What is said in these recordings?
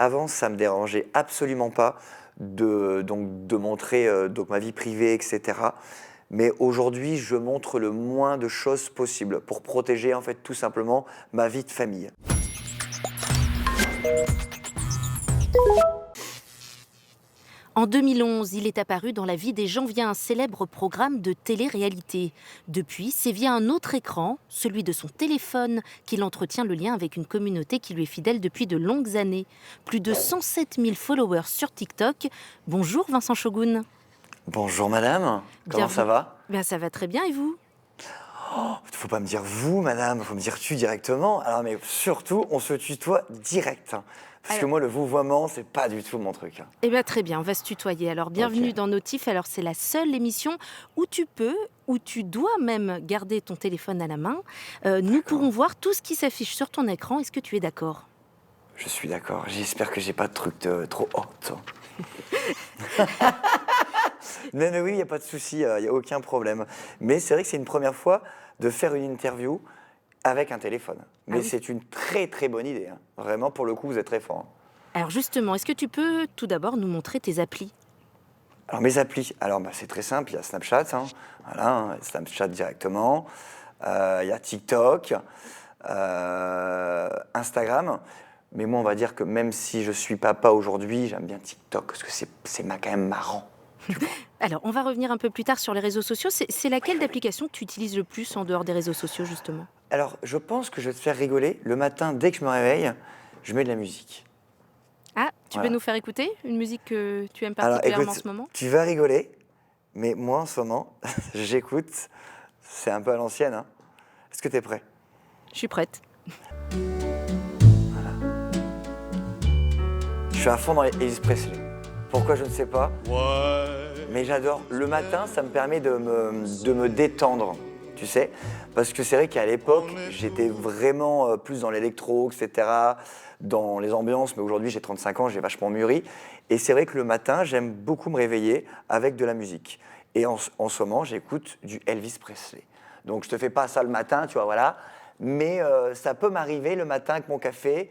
Avant, ça me dérangeait absolument pas de montrer donc ma vie privée, etc. Mais aujourd'hui, je montre le moins de choses possible pour protéger en fait tout simplement ma vie de famille. En 2011, il est apparu dans la vie des gens via un célèbre programme de télé-réalité. Depuis, c'est via un autre écran, celui de son téléphone, qu'il entretient le lien avec une communauté qui lui est fidèle depuis de longues années. Plus de 107 000 followers sur TikTok. Bonjour Vincent Shogun. Bonjour madame, comment ça Bienvenue. va? Ben, ça va très bien et vous? Faut pas me dire vous madame, faut me dire tu directement. Alors mais surtout, on se tutoie direct, hein. Parce que Alors, moi, le vouvoiement, c'est pas du tout mon truc, hein. eh bien très bien, on va se tutoyer. Alors bienvenue Ok. dans Notif. Alors c'est la seule émission où tu peux, où tu dois même garder ton téléphone à la main. Nous D'accord. pourrons voir tout ce qui s'affiche sur ton écran. Est-ce que tu es d'accord? Je suis d'accord. J'espère que j'ai pas de truc trop hot. Mais oui, il n'y a pas de souci, il n'y a aucun problème. Mais c'est vrai que c'est une première fois de faire une interview avec un téléphone. Ah Mais oui. c'est une très très bonne idée, hein. Vraiment, pour le coup, vous êtes très fort, hein. Alors justement, est-ce que tu peux tout d'abord nous montrer tes applis? Alors mes applis, alors c'est très simple, il y a Snapchat, hein. Voilà, hein, Snapchat directement. Il y a TikTok, Instagram. Mais moi, on va dire que même si je suis papa aujourd'hui, j'aime bien TikTok parce que quand même marrant. Alors, on va revenir un peu plus tard sur les réseaux sociaux. C'est laquelle d'application que tu utilises le plus en dehors des réseaux sociaux, justement? Alors, je pense que je vais te faire rigoler. Le matin, dès que je me réveille, je mets de la musique. Ah, tu peux Voilà. nous faire écouter une musique que tu aimes Alors, particulièrement en écoute, ce moment? tu vas rigoler, mais moi, en ce moment, j'écoute. C'est un peu à l'ancienne, hein. Est-ce que tu es prêt? Je suis prête. Je suis à fond dans les Elvis Presley. Pourquoi, je ne sais pas. Mais j'adore. Le matin, ça me permet de me détendre, tu sais. Parce que c'est vrai qu'à l'époque, j'étais vraiment plus dans l'électro, etc., dans les ambiances. Mais aujourd'hui, j'ai 35 ans, j'ai vachement mûri. Et c'est vrai que le matin, j'aime beaucoup me réveiller avec de la musique. Et en ce moment, j'écoute du Elvis Presley. Donc, je te fais pas ça le matin, tu vois, voilà. Mais ça peut m'arriver le matin avec mon café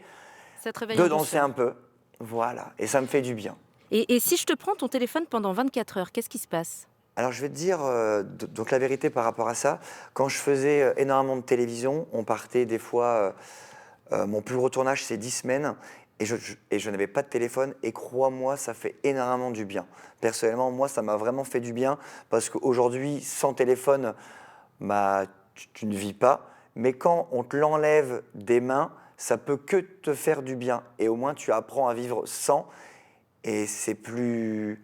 Ça te réveille de en danser douceur. un peu. Voilà. Et ça me fait du bien. Et si je te prends ton téléphone pendant 24 heures, qu'est-ce qui se passe? Alors je vais te dire donc la vérité par rapport à ça. Quand je faisais énormément de télévision, on partait des fois, mon plus gros tournage c'est 10 semaines et je n'avais pas de téléphone et crois-moi, ça fait énormément du bien. Personnellement, moi, ça m'a vraiment fait du bien parce qu'aujourd'hui, sans téléphone, tu ne vis pas. Mais quand on te l'enlève des mains, ça peut que te faire du bien. Et au moins, tu apprends à vivre sans et c'est plus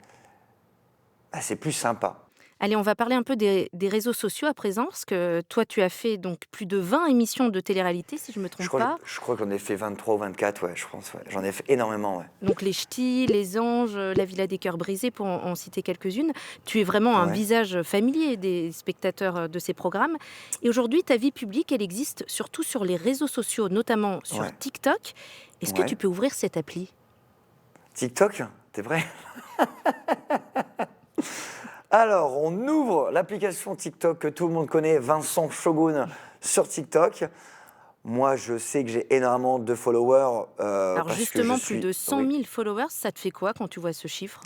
sympa. Allez, on va parler un peu des réseaux sociaux à présent, parce que toi, tu as fait donc plus de 20 émissions de télé-réalité, si je ne me trompe pas. Je crois que j'en ai fait 23 ou 24, ouais, je pense. Ouais. J'en ai fait énormément, ouais. Donc les ch'tis, les anges, la villa des cœurs brisés, pour en citer quelques-unes. Tu es vraiment un Ouais. visage familier des spectateurs de ces programmes. Et aujourd'hui, ta vie publique, elle existe surtout sur les réseaux sociaux, notamment sur Ouais. TikTok. Est-ce que Ouais. tu peux ouvrir cette appli? TikTok, t'es prêt? Alors, on ouvre l'application TikTok que tout le monde connaît, Vincent Shogun, sur TikTok. Moi, je sais que j'ai énormément de followers Alors parce que je justement, plus suis... de 100 Oui. 000 followers, ça te fait quoi quand tu vois ce chiffre?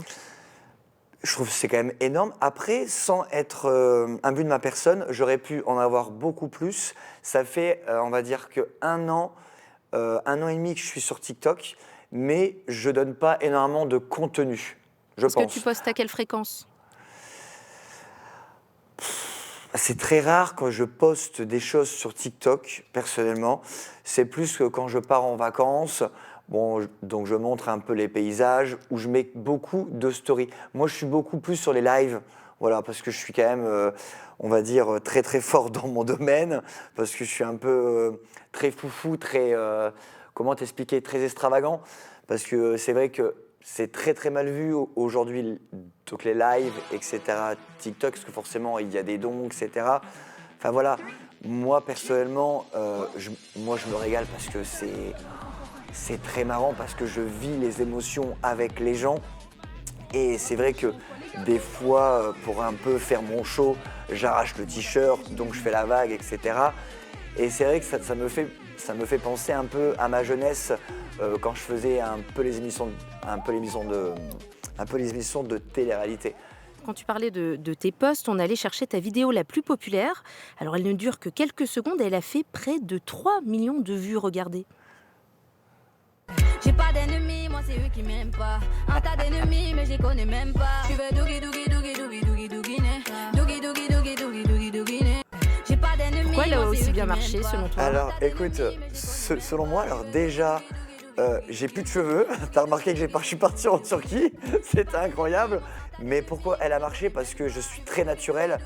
Je trouve que c'est quand même énorme. Après, sans être imbu de ma personne, j'aurais pu en avoir beaucoup plus. Ça fait, on va dire que un an et demi que je suis sur TikTok, mais je donne pas énormément de contenu, je Est-ce que pense. tu postes à quelle fréquence? C'est très rare quand je poste des choses sur TikTok, personnellement. C'est plus que quand je pars en vacances. Bon, donc je montre un peu les paysages, où je mets beaucoup de stories. Moi, je suis beaucoup plus sur les lives, voilà, parce que je suis quand même, on va dire, très très fort dans mon domaine, parce que je suis un peu très foufou, très, comment t'expliquer, très extravagant, parce que c'est vrai que c'est très très mal vu aujourd'hui, donc les lives, etc., TikTok, parce que forcément il y a des dons, etc. Enfin voilà, moi personnellement, moi je me régale parce que c'est très marrant, parce que je vis les émotions avec les gens. Et c'est vrai que des fois, pour un peu faire mon show, j'arrache le t-shirt, donc je fais la vague, etc. Et c'est vrai que ça me fait ça me fait penser un peu à ma jeunesse quand je faisais un peu les émissions de télé-réalité. Quand tu parlais de tes posts, on allait chercher ta vidéo la plus populaire. Alors elle ne dure que quelques secondes, elle a fait près de 3 millions de vues, regardez. J'ai pas d'ennemis, moi c'est eux qui m'aiment pas. Un tas d'ennemis, mais je les connais même pas. Tu veux dougi dougi dougi dougi dougi dougi né. Dougi dougi dougi dougi dougi dougi né. J'ai pas d'ennemis. Pourquoi elle a moi, c'est aussi eux bien qui marché m'aiment pas. selon toi? Alors écoute, selon moi, alors déjà, j'ai plus de cheveux. T'as remarqué que je suis parti en Turquie, c'était incroyable. Mais pourquoi elle a marché? Parce que je suis très naturel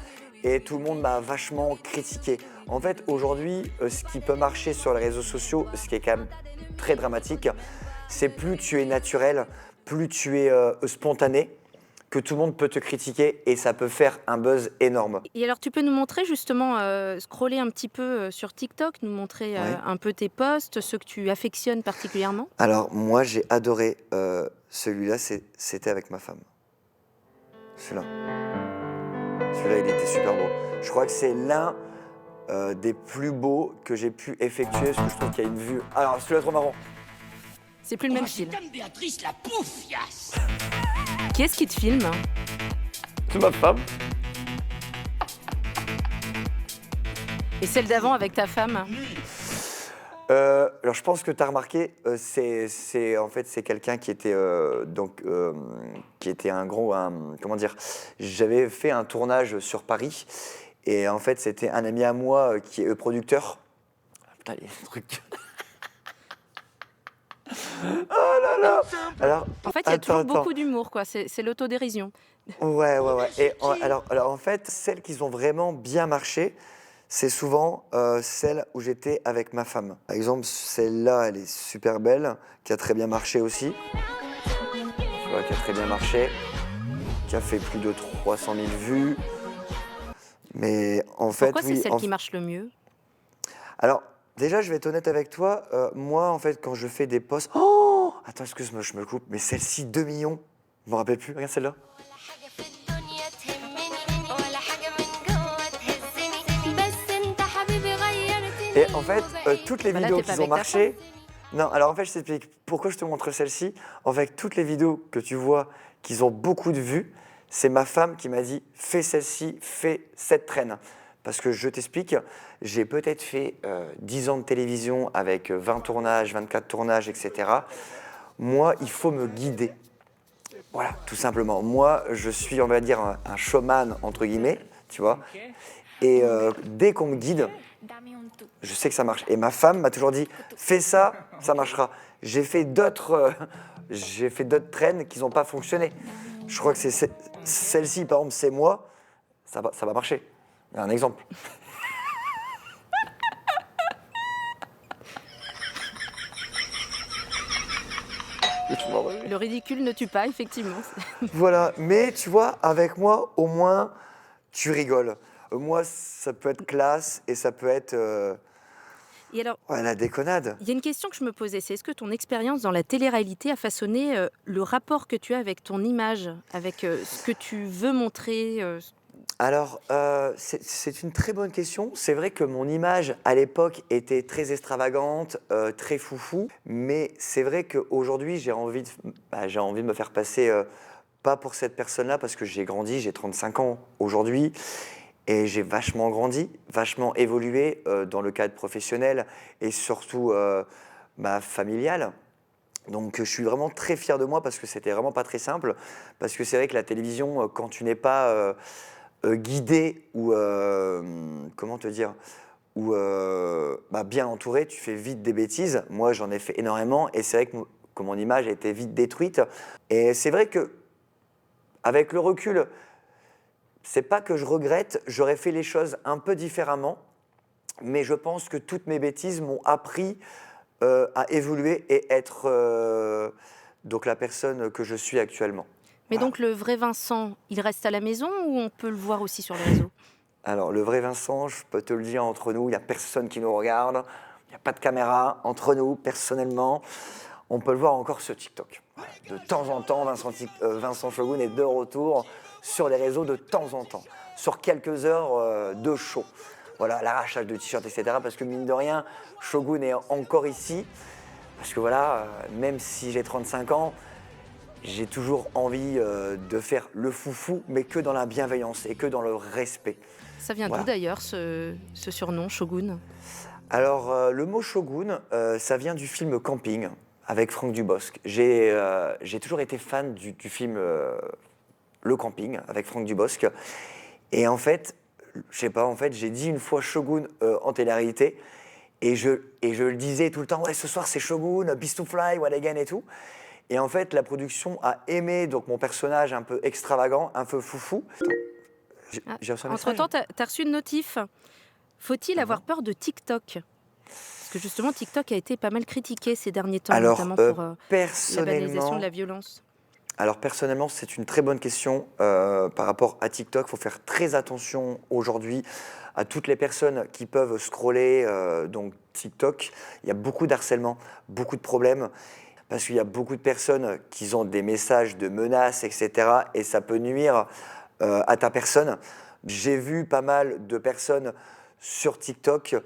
et tout le monde m'a vachement critiqué. En fait, aujourd'hui, ce qui peut marcher sur les réseaux sociaux, ce qui est quand même très dramatique, c'est plus tu es naturel, plus tu es spontané, que tout le monde peut te critiquer et ça peut faire un buzz énorme. Et alors tu peux nous montrer justement, scroller un petit peu sur TikTok, nous montrer Ouais. un peu tes posts, ceux que tu affectionnes particulièrement? Alors moi j'ai adoré celui-là, c'était avec ma femme. Celui-là. Celui-là il était super beau. Je crois que c'est l'un des plus beaux que j'ai pu effectuer parce que je trouve qu'il y a une vue. Alors celui-là trop marrant. C'est plus le même style. Madame Béatrice la pouffiasse. Qui est-ce qui te filme? C'est ma femme. Et celle d'avant avec ta femme? Alors je pense que tu as remarqué, en fait c'est quelqu'un qui était qui était comment dire, j'avais fait un tournage sur Paris et en fait c'était un ami à moi qui est producteur. Putain les trucs. Oh là là. Alors En fait, il y a toujours attends. beaucoup d'humour, quoi. C'est l'autodérision. Ouais. Alors en fait, celles qui ont vraiment bien marché, c'est souvent celles où j'étais avec ma femme. Par exemple, celle-là, elle est super belle, qui a très bien marché aussi. Tu vois, qui a très bien marché, qui a fait plus de 300 000 vues. Mais en fait, Pourquoi oui. c'est celle qui marche le mieux? Alors, déjà, je vais être honnête avec toi. Moi, en fait, quand je fais des posts... Oh, attends, excuse-moi, je me coupe. Mais celle-ci, 2 millions. Je me rappelle plus. Regarde celle-là. Et en fait, toutes les Bah là, vidéos t'es pas qui ont avec ta marché... Non, alors en fait, je t'explique pourquoi je te montre celle-ci. En fait, toutes les vidéos que tu vois qui ont beaucoup de vues, c'est ma femme qui m'a dit « fais celle-ci, fais cette traîne ». Parce que je t'explique, j'ai peut-être fait 10 ans de télévision avec 20 tournages, 24 tournages, etc. Moi, il faut me guider. Voilà, tout simplement. Moi, je suis, on va dire, un showman, entre guillemets, tu vois. Et dès qu'on me guide, je sais que ça marche. Et ma femme m'a toujours dit, fais ça, ça marchera. J'ai fait d'autres traînes qui n'ont pas fonctionné. Je crois que c'est celle-ci, par exemple, c'est moi, ça va marcher. Un exemple. Le ridicule ne tue pas, effectivement. Voilà, mais tu vois, avec moi, au moins, tu rigoles. Moi, ça peut être classe et ça peut être Et alors, la déconnade. il y a une question que je me posais, c'est est-ce que ton expérience dans la télé-réalité a façonné le rapport que tu as avec ton image, avec ce que tu veux montrer Alors, c'est une très bonne question. C'est vrai que mon image, à l'époque, était très extravagante, très foufou. Mais c'est vrai qu'aujourd'hui, j'ai envie de me faire passer, pas pour cette personne-là, parce que j'ai grandi, j'ai 35 ans aujourd'hui. Et j'ai vachement grandi, vachement évolué dans le cadre professionnel et surtout familial. Donc je suis vraiment très fier de moi parce que c'était vraiment pas très simple. Parce que c'est vrai que la télévision, quand tu n'es pas guidé ou comment te dire, ou bien entouré, tu fais vite des bêtises. Moi, j'en ai fait énormément et c'est vrai que mon image a été vite détruite. Et c'est vrai que avec le recul, c'est pas que je regrette, j'aurais fait les choses un peu différemment, mais je pense que toutes mes bêtises m'ont appris à évoluer et être donc la personne que je suis actuellement. Mais Voilà. donc le vrai Vincent, il reste à la maison ou on peut le voir aussi sur les réseaux? Alors, le vrai Vincent, je peux te le dire entre nous, il n'y a personne qui nous regarde, il n'y a pas de caméra entre nous, personnellement. On peut le voir encore sur TikTok. Voilà. De temps en temps, Vincent Shogun est de retour sur les réseaux de temps en temps, sur quelques heures de show. voilà, l'arrachage de t-shirts, etc. Parce que mine de rien, Shogun est encore ici. Parce que voilà, même si j'ai 35 ans, j'ai toujours envie de faire le foufou, mais que dans la bienveillance et que dans le respect. Ça vient Voilà. d'où d'ailleurs ce surnom, Shogun? Alors, le mot shogun, ça vient du film Camping avec Franck Dubosc. J'ai toujours été fan du film Le Camping avec Franck Dubosc. Et en fait, je sais pas, en fait, j'ai dit une fois shogun en télé-réalité. Et je le disais tout le temps, ouais, ce soir c'est Shogun, Beast to Fly, What Again et tout. Et en fait, la production a aimé donc mon personnage un peu extravagant, un peu foufou. J'ai reçu un message. Entre-temps, tu as reçu une notif. Faut-il avoir peur de TikTok? Parce que justement, TikTok a été pas mal critiqué ces derniers temps, Alors, notamment pour la banalisation personnellement, de la violence. alors personnellement, c'est une très bonne question par rapport à TikTok. Il faut faire très attention aujourd'hui à toutes les personnes qui peuvent scroller donc TikTok. Il y a beaucoup d'harcèlement, beaucoup de problèmes, parce qu'il y a beaucoup de personnes qui ont des messages de menaces, etc. Et ça peut nuire à ta personne. J'ai vu pas mal de personnes sur TikTok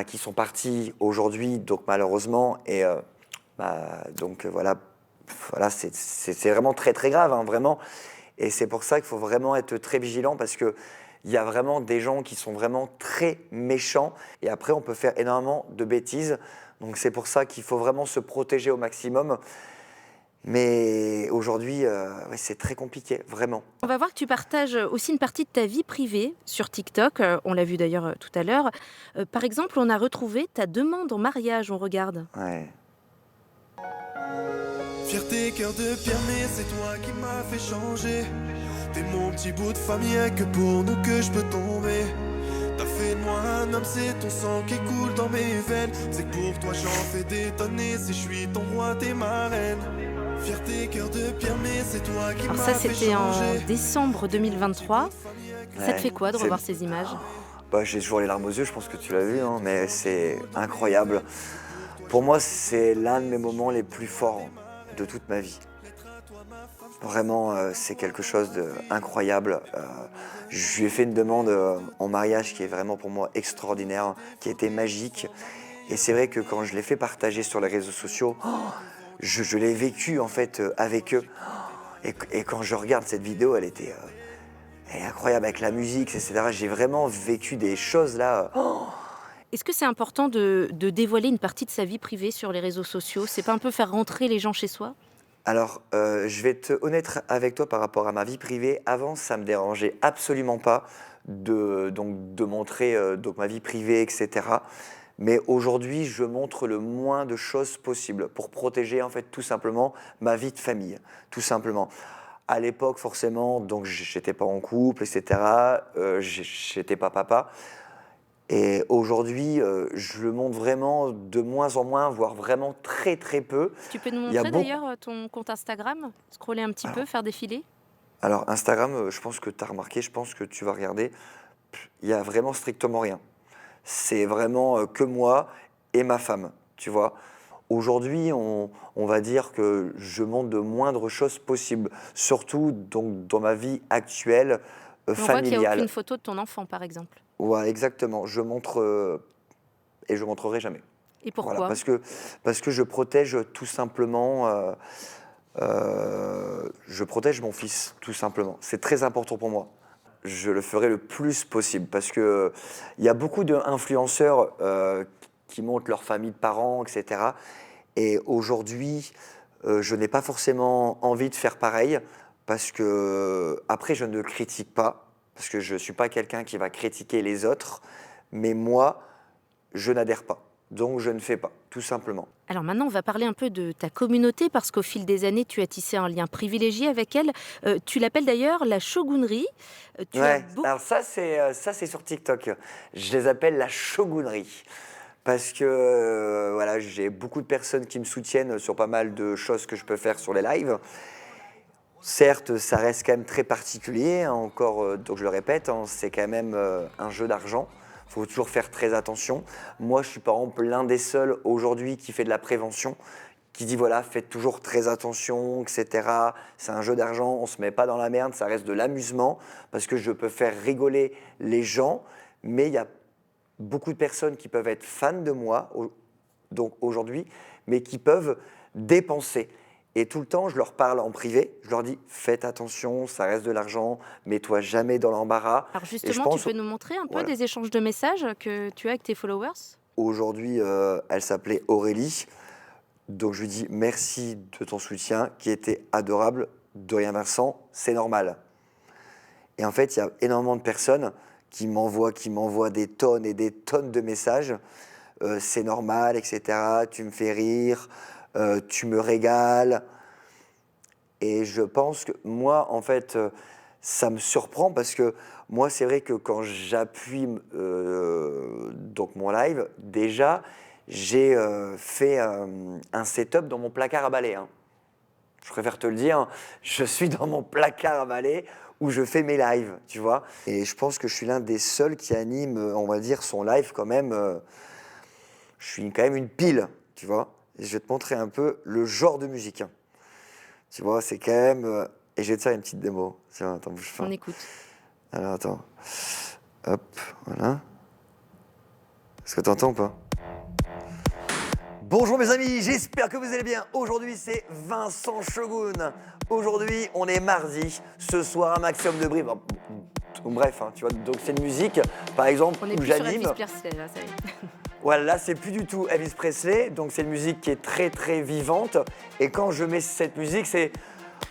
qui sont parties aujourd'hui, donc malheureusement, et voilà, c'est vraiment très très grave, hein, vraiment. Et c'est pour ça qu'il faut vraiment être très vigilant parce que il y a vraiment des gens qui sont vraiment très méchants et après on peut faire énormément de bêtises. Donc c'est pour ça qu'il faut vraiment se protéger au maximum. Mais aujourd'hui, ouais, c'est très compliqué, vraiment. On va voir que tu partages aussi une partie de ta vie privée sur TikTok. On l'a vu d'ailleurs tout à l'heure. Par exemple, on a retrouvé ta demande en mariage. On regarde. Ouais. Fierté, cœur de pierre, mais c'est toi qui m'as fait changer. T'es mon petit bout de famille, que pour nous que je peux tomber. T'as fait de moi un homme, c'est ton sang qui coule dans mes veines. C'est que pour toi j'en fais des tonnes, et si je suis ton roi, t'es ma reine. Fierté, cœur de pierre, mais c'est toi qui Alors m'as ça, fait c'était en changer. décembre 2023. Ça te Ouais, fait quoi de c'est- revoir ces images? J'ai toujours les larmes aux yeux, je pense que tu l'as vu, hein, mais c'est incroyable. Pour moi, c'est l'un de mes moments les plus forts de toute ma vie. Vraiment, c'est quelque chose d'incroyable. Je lui ai fait une demande en mariage qui est vraiment pour moi extraordinaire, qui a été magique. Et c'est vrai que quand je l'ai fait partager sur les réseaux sociaux, je l'ai vécu en fait avec eux. Et quand je regarde cette vidéo, elle est incroyable avec la musique, etc. J'ai vraiment vécu des choses là. Est-ce que c'est important de dévoiler une partie de sa vie privée sur les réseaux sociaux? C'est pas un peu faire rentrer les gens chez soi? Alors, je vais être honnête avec toi par rapport à ma vie privée. Avant, ça me dérangeait absolument pas de montrer donc ma vie privée, etc. Mais aujourd'hui, je montre le moins de choses possible pour protéger en fait tout simplement ma vie de famille, tout simplement. À l'époque, forcément, donc j'étais pas en couple, etc. J'étais pas papa. Et aujourd'hui, je le montre vraiment de moins en moins, voire vraiment très très peu. Tu peux nous Il y a montrer beaucoup- d'ailleurs ton compte Instagram? Scroller un petit peu, faire défiler? Alors Instagram, je pense que tu as remarqué, je pense que tu vas regarder, il y a vraiment strictement rien. C'est vraiment que moi et ma femme, tu vois. Aujourd'hui, on va dire que je montre de moindres choses possibles, surtout donc, dans ma vie actuelle On voit qu'il n'y a familiale. aucune photo de ton enfant, par exemple. Ouais, exactement. Je montre et je montrerai jamais. Et pourquoi? Voilà, parce que je protège tout simplement, je protège mon fils, tout simplement. C'est très important pour moi. Je le ferai le plus possible parce que il y a beaucoup d'influenceurs qui montrent leur famille de parents, etc. Et aujourd'hui, je n'ai pas forcément envie de faire pareil parce que après, je ne critique pas parce que je ne suis pas quelqu'un qui va critiquer les autres, mais moi, je n'adhère pas. Donc, je ne fais pas, tout simplement. Alors maintenant, on va parler un peu de ta communauté parce qu'au fil des années, tu as tissé un lien privilégié avec elle. Tu l'appelles d'ailleurs la shogunerie. Tu as Ouais, beau- alors ça c'est sur TikTok. Je les appelle la shogunerie. Parce que voilà, j'ai beaucoup de personnes qui me soutiennent sur pas mal de choses que je peux faire sur les lives. Certes, ça reste quand même très particulier, hein, encore, donc je le répète, hein, c'est quand même un jeu d'argent. Il faut toujours faire très attention. Moi, je suis par exemple l'un des seuls aujourd'hui qui fait de la prévention, qui dit voilà, faites toujours très attention, etc. C'est un jeu d'argent, on ne se met pas dans la merde, ça reste de l'amusement, parce que je peux faire rigoler les gens, mais il y a beaucoup de personnes qui peuvent être fans de moi, donc aujourd'hui, mais qui peuvent dépenser. Et tout le temps, je leur parle en privé, je leur dis faites attention, ça reste de l'argent, mets-toi jamais dans l'embarras. Alors Et je justement, pense, tu peux nous montrer un peu voilà. des échanges de messages que tu as avec tes followers? Aujourd'hui, elle s'appelait Aurélie, donc je lui dis merci de ton soutien qui était adorable, de rien Vincent, c'est normal. Et en fait, il y a énormément de personnes qui m'envoient des tonnes et des tonnes de messages. C'est normal, etc. Tu me fais rire, tu me régales. Et je pense que moi, en fait, ça me surprend parce que moi, c'est vrai que quand j'appuie donc mon live, déjà, j'ai fait un setup dans mon placard à balai. Hein. Je préfère te le dire, je suis dans mon placard à balai où je fais mes lives, tu vois. Et je pense que je suis l'un des seuls qui anime, on va dire, son live quand même. Je suis quand même une pile, tu vois. Et je vais te montrer un peu le genre de musique. Hein. Tu vois, c'est quand même... et je vais te faire une petite démo. Tiens, attends, bouge pas. On écoute. Alors, attends. Hop, voilà. Est-ce que t'entends ou pas? Bonjour mes amis, j'espère que vous allez bien. Aujourd'hui, c'est Vincent Shogun. Aujourd'hui, on est mardi. Ce soir, un maximum de bruit. Bon, bref, hein, tu vois, donc c'est une musique, par exemple, On est où plus sur j'anime. Elvis Presley, là, ça y est. Voilà, là, c'est plus du tout Elvis Presley. Donc, c'est une musique qui est très, très vivante. Et quand je mets cette musique, c'est...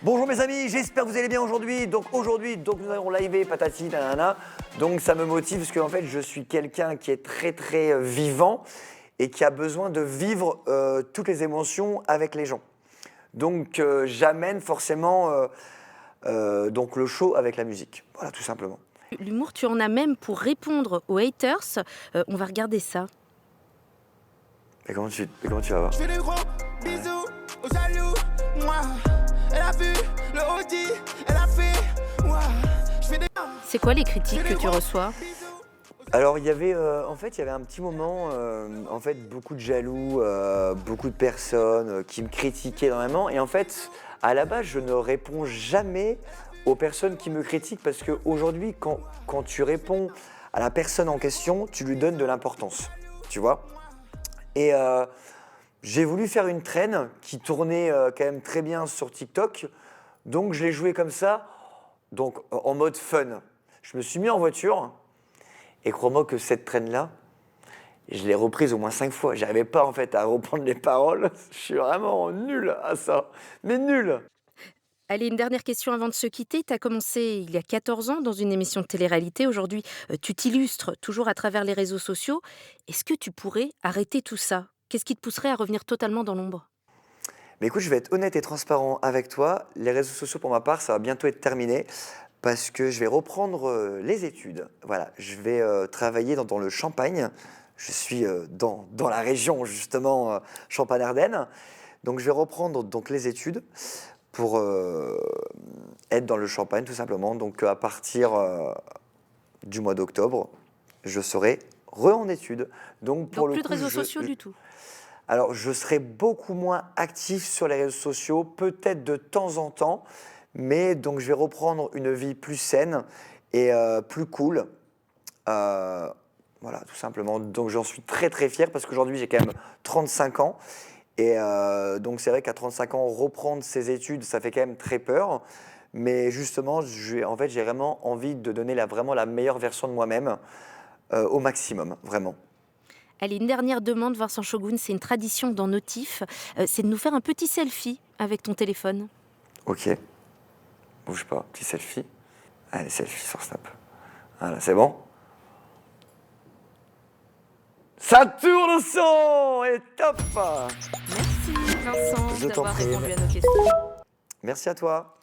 Bonjour mes amis, j'espère que vous allez bien aujourd'hui. Donc nous allons liver patati nanana. Donc ça me motive parce que en fait je suis quelqu'un qui est très très vivant et qui a besoin de vivre toutes les émotions avec les gens. Donc j'amène forcément donc le show avec la musique. Voilà, tout simplement. L'humour, tu en as même pour répondre aux haters. On va regarder ça. Et comment tu vas voir? Je fais des gros bisous aux jaloux, moi. Elle a vu le Audi, elle a fait, moi. Je fais des... C'est quoi les critiques que tu reçois? Alors il y avait en fait il y avait un petit moment en fait beaucoup de jaloux, beaucoup de personnes qui me critiquaient énormément et en fait à la base je ne réponds jamais aux personnes qui me critiquent parce qu'aujourd'hui quand tu réponds à la personne en question, tu lui donnes de l'importance, tu vois. Et j'ai voulu faire une traîne qui tournait quand même très bien sur TikTok, donc je l'ai joué comme ça, donc en mode fun. Je me suis mis en voiture. Et crois-moi que cette traîne-là, je l'ai reprise au moins 5 fois. J'arrivais pas en fait à reprendre les paroles. Je suis vraiment nul à ça. Mais nul. Allez, une dernière question avant de se quitter. Tu as commencé il y a 14 ans dans une émission de télé-réalité. Aujourd'hui, tu t'illustres toujours à travers les réseaux sociaux. Est-ce que tu pourrais arrêter tout ça? Qu'est-ce qui te pousserait à revenir totalement dans l'ombre? Mais écoute, je vais être honnête et transparent avec toi. Les réseaux sociaux, pour ma part, ça va bientôt être terminé. Parce que je vais reprendre les études. Voilà, je vais travailler dans le Champagne. Je suis dans la région, justement, Champagne-Ardenne. Donc, je vais reprendre donc, les études pour être dans le Champagne, tout simplement. Donc, à partir du mois d'octobre, je serai en études. Donc, pour Donc le plus coup, de réseaux sociaux du tout? Alors, je serai beaucoup moins actif sur les réseaux sociaux, peut-être de temps en temps. Mais donc je vais reprendre une vie plus saine et plus cool. Voilà, tout simplement. Donc j'en suis très très fier parce qu'aujourd'hui j'ai quand même 35 ans. Et donc c'est vrai qu'à 35 ans, reprendre ses études, ça fait quand même très peur. Mais justement, j'ai vraiment envie de donner vraiment la meilleure version de moi-même au maximum, vraiment. Allez, une dernière demande, Vincent Shogun, c'est une tradition dans Notif. C'est de nous faire un petit selfie avec ton téléphone. Ok. Bouge pas, petit selfie. Allez, selfie sur Snap. Voilà, c'est bon? Ça tourne au son et top! Merci Vincent Je t'en d'avoir prie. répondu à nos questions. Merci à toi.